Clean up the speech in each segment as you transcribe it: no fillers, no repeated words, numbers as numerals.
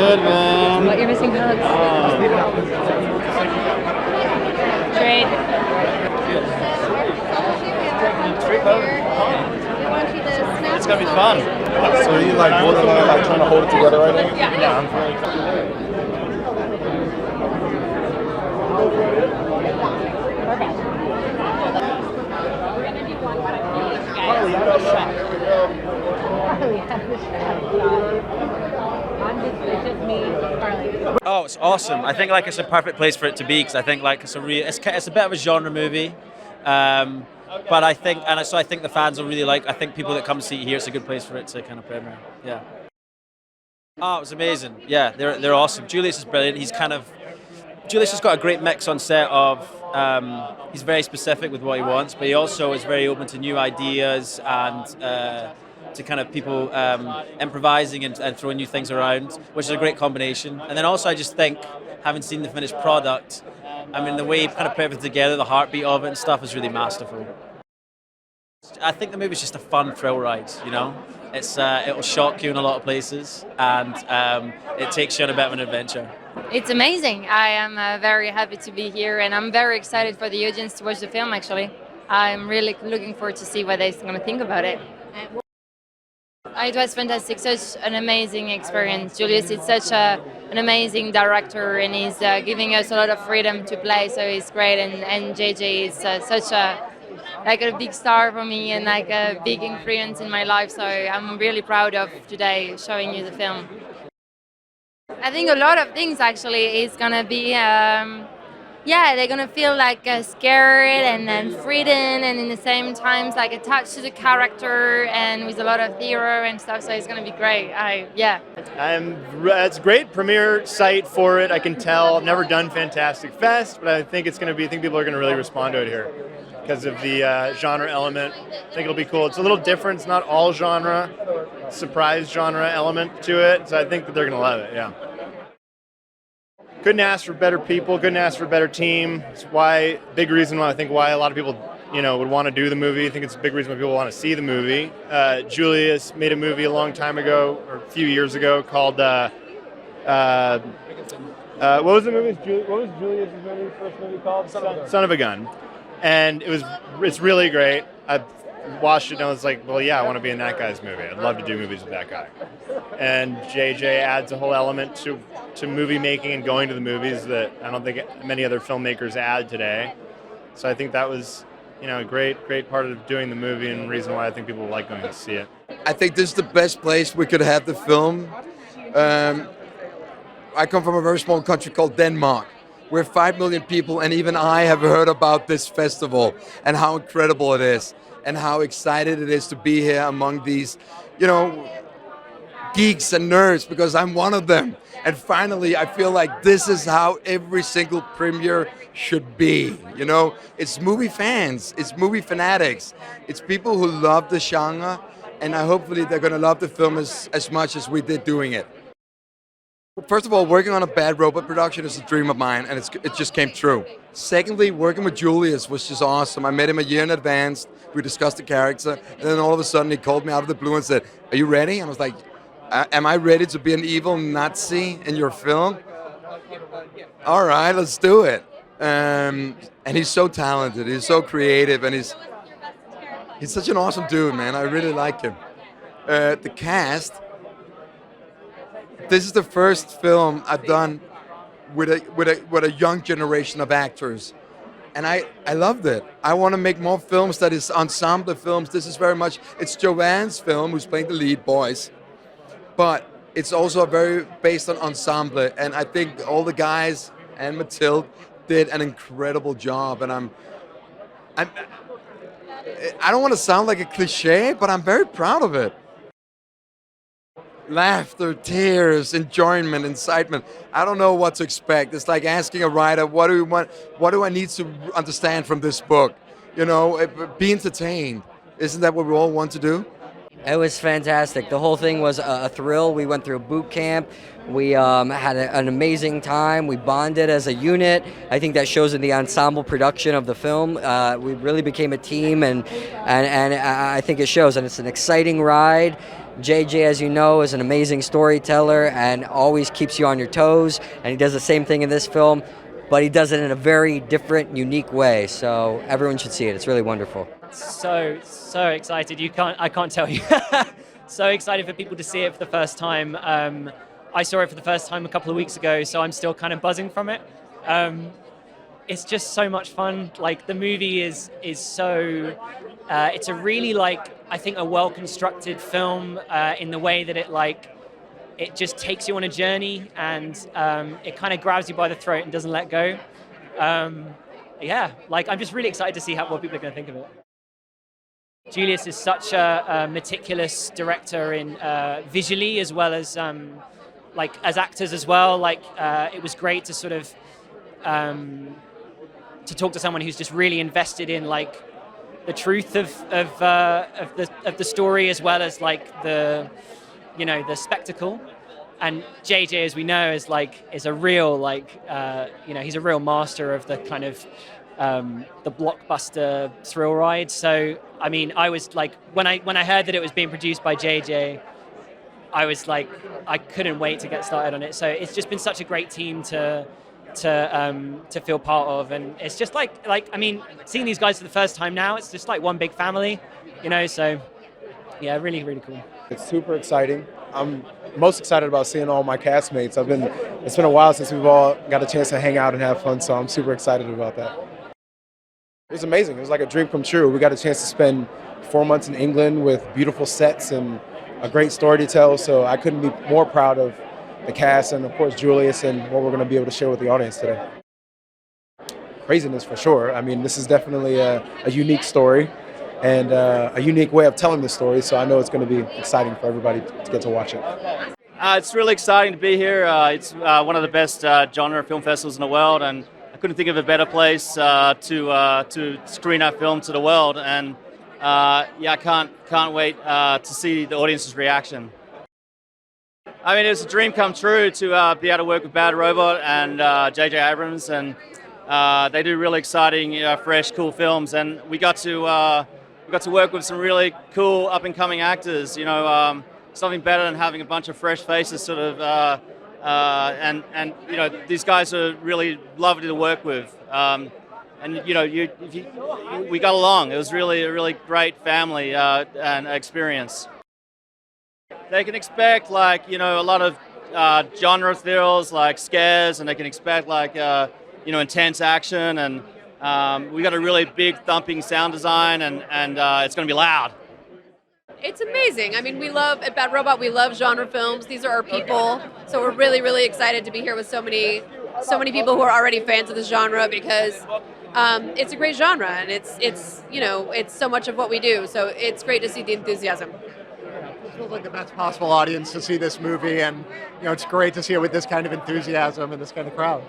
good, man. What, you're missing hugs? Great. It's gonna be fun. So are you like borderline, like trying to hold it together right now? Yeah, I'm really excited. Harley, out of shot. Oh, it's awesome. I think like it's a perfect place for it to be because I think like it's a bit of a genre movie. But I think, so I think the fans will really like. I think people that come see it here, it's a good place for it to kind of premiere. Yeah. Oh, it was amazing. Yeah, they're awesome. Julius is brilliant. Julius has got a great mix on set of. He's very specific with what he wants, but he also is very open to new ideas and to kind of people improvising and throwing new things around, which is a great combination. And then also, I just think, having seen the finished product, I mean, the way he kind of put everything together, the heartbeat of it and stuff is really masterful. I think the movie's just a fun thrill ride, you know? It'll shock you in a lot of places, and it takes you on a bit of an adventure. It's amazing. I am very happy to be here, and I'm very excited for the audience to watch the film, actually. I'm really looking forward to see what they're going to think about it. It was fantastic, such an amazing experience. Julius is such an amazing director, and he's giving us a lot of freedom to play, so he's great. And JJ is such a big star for me and like a big influence in my life, so I'm really proud of today showing you the film. I think a lot of things actually is gonna be they're gonna feel like scared and freedom, and in the same times like attached to the character and with a lot of theater and stuff, so it's gonna be great. It's a great premiere site for it. I can tell. I've never done Fantastic Fest, but I think I think people are gonna really respond to it here because of the genre element. I think it'll be cool. It's a little different. It's not all genre, surprise genre element to it, so I think that they're gonna love it. Yeah. Couldn't ask for better people. Couldn't ask for a better team. It's big reason why I think why a lot of people, would want to do the movie. I think it's a big reason why people want to see the movie. Julius made a movie a long time ago, or a few years ago, called what was the movie? What was Julius's first movie called? Son of a Gun. And it's really great. I watched it and I was like, well, yeah, I want to be in that guy's movie. I'd love to do movies with that guy. And JJ adds a whole element to movie making and going to the movies that I don't think many other filmmakers add today. So I think that was, a great part of doing the movie and reason why I think people like going to see it. I think this is the best place we could have the film. I come from a very small country called Denmark. We're 5 million people, and even I have heard about this festival and how incredible it is and how excited it is to be here among these, geeks and nerds, because I'm one of them. And finally, I feel like this is how every single premiere should be. It's movie fans, it's movie fanatics, it's people who love the genre, and hopefully they're going to love the film as much as we did doing it. First of all, working on a Bad Robot production is a dream of mine, and it just came true. Secondly, working with Julius was just awesome. I met him a year in advance. We discussed the character, and then all of a sudden he called me out of the blue and said, "Are you ready?" And I was like, "Am I ready to be an evil Nazi in your film?" All right, let's do it. And he's so talented. He's so creative, and he's such an awesome dude, man. I really like him. The cast. This is the first film I've done with a young generation of actors, and I loved it. I want to make more films that is ensemble films. This is very much, it's Joanne's film, who's playing the lead, boys, but it's also very based on ensemble, and I think all the guys and Mathilde did an incredible job, and I don't want to sound like a cliche, but I'm very proud of it. Laughter, tears, enjoyment, incitement. I don't know what to expect. It's like asking a writer, what do you want? What do I need to understand from this book? Be entertained. Isn't that what we all want to do? It was fantastic. The whole thing was a thrill. We went through boot camp. We had an amazing time. We bonded as a unit. I think that shows in the ensemble production of the film. We really became a team, and I think it shows. And it's an exciting ride. JJ, as you know, is an amazing storyteller and always keeps you on your toes. And he does the same thing in this film, but he does it in a very different, unique way. So everyone should see it. It's really wonderful. So excited. I can't tell you. So excited for people to see it for the first time. I saw it for the first time a couple of weeks ago, so I'm still kind of buzzing from it. It's just so much fun. Like, the movie is so. It's a really, like, I think, a well-constructed film in the way that it just takes you on a journey, and it kind of grabs you by the throat and doesn't let go. Yeah, like, I'm just really excited to see what people are going to think of it. Julius is such a meticulous director in visually, as well as as actors as well. Like, it was great to sort of to talk to someone who's just really invested in the truth of the story, as well as the spectacle. And JJ, as we know, is a real he's a real master of the kind of the blockbuster thrill ride. So I mean, I was like, when I heard that it was being produced by JJ, I was like, I couldn't wait to get started on it. So it's just been such a great team to feel part of, and it's just like I mean, seeing these guys for the first time now, it's just like one big family, So yeah, really, really cool. It's super exciting. I'm most excited about seeing all my castmates. It's been a while since we've all got a chance to hang out and have fun, so I'm super excited about that. It was amazing. It was like a dream come true. We got a chance to spend 4 months in England with beautiful sets and a great story to tell, so I couldn't be more proud of the cast and, of course, Julius and what we're going to be able to share with the audience today. Craziness for sure. I mean, this is definitely a unique story and a unique way of telling the story, so I know it's going to be exciting for everybody to get to watch it. It's really exciting to be here. It's one of the best genre film festivals in the world, and I couldn't think of a better place to screen our film to the world. And I can't wait to see the audience's reaction. I mean, it was a dream come true to be able to work with Bad Robot and J.J. Abrams, and they do really exciting, fresh, cool films. And we got to work with some really cool up-and-coming actors. Something better than having a bunch of fresh faces, sort of. And these guys are really lovely to work with. We got along. It was really a really great family and experience. They can expect a lot of genre thrills like scares, and they can expect intense action, and we got a really big thumping sound design, and it's going to be loud. It's amazing. I mean, at Bad Robot, we love genre films. These are our people, so we're really, really excited to be here with so many people who are already fans of this genre, because it's a great genre, and it's so much of what we do. So it's great to see the enthusiasm. It feels like the best possible audience to see this movie, and it's great to see it with this kind of enthusiasm and this kind of crowd.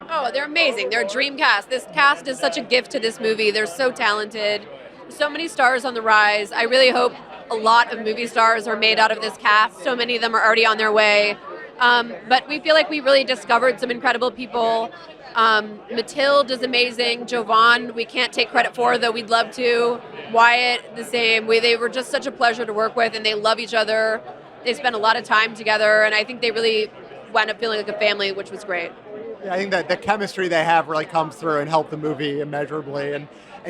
Oh, they're amazing. They're a dream cast. This cast is such a gift to this movie. They're so talented. So many stars on the rise. I really hope a lot of movie stars are made out of this cast. So many of them are already on their way. But we feel like we really discovered some incredible people. Mathilde is amazing. Jovan, we can't take credit for, though we'd love to. Wyatt, the same. They were just such a pleasure to work with, and they love each other. They spent a lot of time together, and I think they really wound up feeling like a family, which was great. Yeah, I think that the chemistry they have really comes through and helped the movie immeasurably. And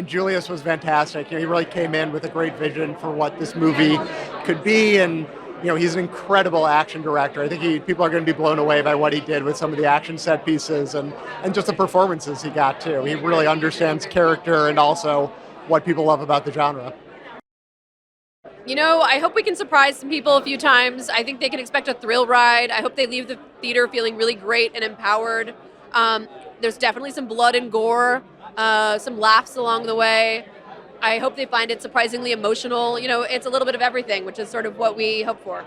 Julius was fantastic. He really came in with a great vision for what this movie could be, and he's an incredible action director. I think people are going to be blown away by what he did with some of the action set pieces and just the performances he got too. He really understands character and also what people love about the genre. I hope we can surprise some people a few times. I think they can expect a thrill ride. I hope they leave the theater feeling really great and empowered. There's definitely some blood and gore, some laughs along the way. I hope they find it surprisingly emotional. It's a little bit of everything, which is sort of what we hope for.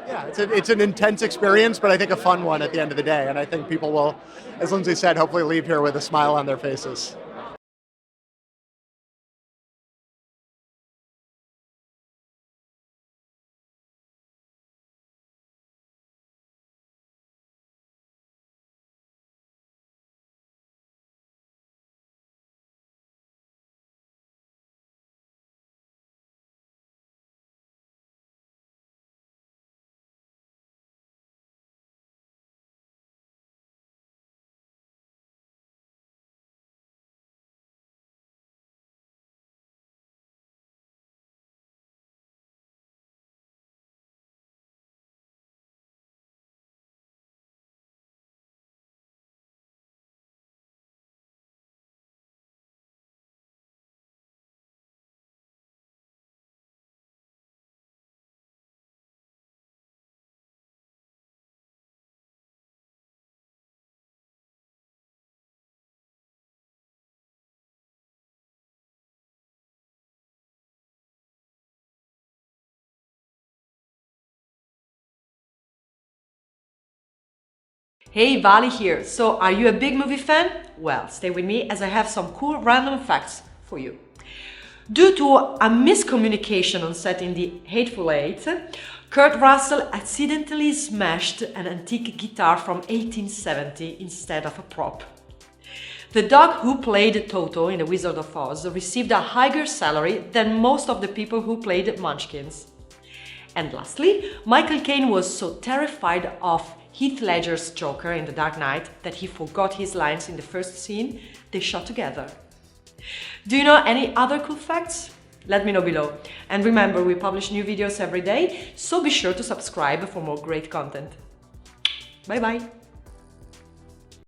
Yeah, it's an intense experience, but I think a fun one at the end of the day. And I think people will, as Lindsay said, hopefully leave here with a smile on their faces. Hey, Vali here. So, are you a big movie fan? Well, stay with me as I have some cool random facts for you. Due to a miscommunication on set in The Hateful Eight, Kurt Russell accidentally smashed an antique guitar from 1870 instead of a prop. The dog who played Toto in The Wizard of Oz received a higher salary than most of the people who played Munchkins. And lastly, Michael Caine was so terrified of Heath Ledger's Joker in The Dark Knight that he forgot his lines in the first scene they shot together. Do you know any other cool facts? Let me know below. And remember, we publish new videos every day, so be sure to subscribe for more great content. Bye bye!